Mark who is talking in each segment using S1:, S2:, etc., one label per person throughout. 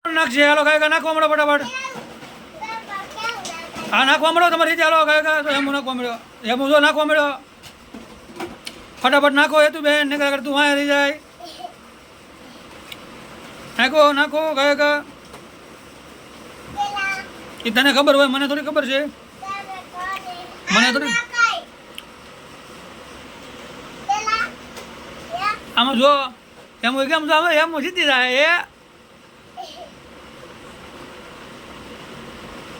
S1: નાખશે હાલો કાંઈ નાખવા મળો ફટાફટ. હા નાખવા મળો તમારી રીતે હાલો કાંઈ એમ નાખવા મળ્યો એમ જો નાખવા મળ્યો ફટાફટ નાખો એ તું બેન નીકળ તું વાંહે રહી જાય. નાખો નાખો કાંઈ એ તને ખબર હોય મને થોડી ખબર છે મને થોડી આમાં જો એમ કેમ જો એમ જીતી જાય એ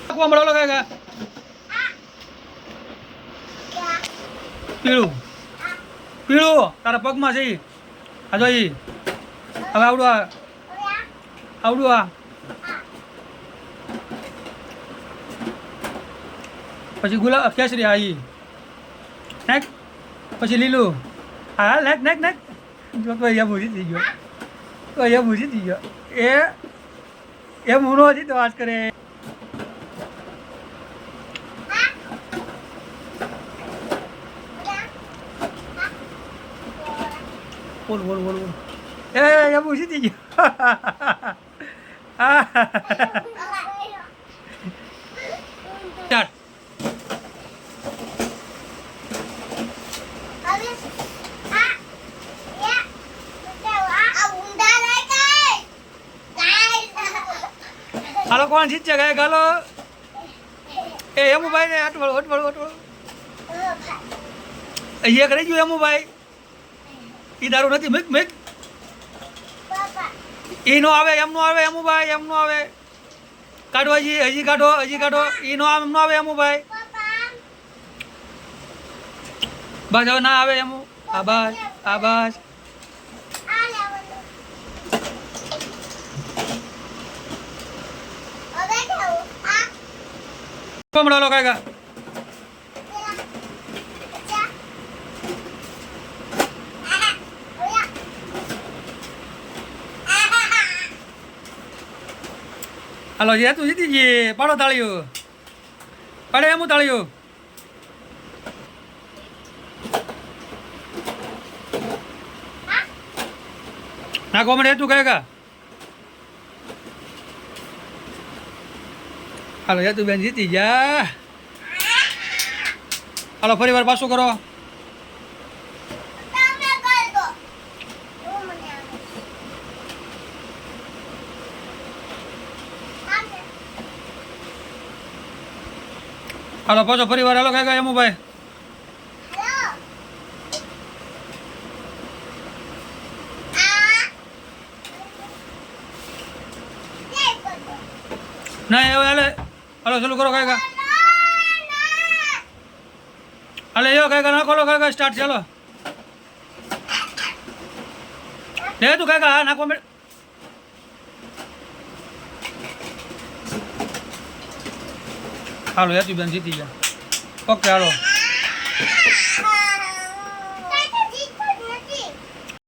S1: નાખવા મળો કાંઈ પીળું પીળું તારા પગમાં છે આ જો હવે આવડું આવડું આ પછી ગુલાબ કેસરી આ ઈ નાખ પછી લીલું હા નાખ નાખ નાખ જો તો એમ જીતી ગયો તો એમ જીતી ગયો એમ હું નો જીતો વાત કરે. બોલ બોલ બોલ બોલ એમ જીતી ગયો. સ્ટાર્ટ હાલો કોણ જીતશે ગાય ગાલો એ એમુભાઈ ને અટવાળો અટવાળો અટવાળો એક રહી ગયું એમુભાઈ ઈ દારૂ નથી મિક મિક ઈ નો આવે એમ નો આવે એમુભાઈ એમ નો આવે કાઢો હજી કાઢો ઈ નો એમ નો આવે એમુભાઈ બસ હવે ના આવે એમુ આબાજ આબાજ કમળો કાંઈ હાલો જે તું જીતી ગઈ પાડો તાળીઓ પાડે એમ તાળીઓ નાખવા મળે તું કાંઈ હાલો યા તું બેન જીતી જા. હાલો ફરી વાર પાછું કરો. હાલો પાછો ફરી વાર હાલો કાંઈ એમુભાઈ ના હવે હાલે હાલો ચાલુ કરો કાંઈ હાલે એવો કાંઈ નાખો લો કાંઈ સ્ટાર્ટ ચાલો લે તું કાંઈ હા નાખો મેળ હાલો યાતી બેન જીતી ગયા ઓકે હાલો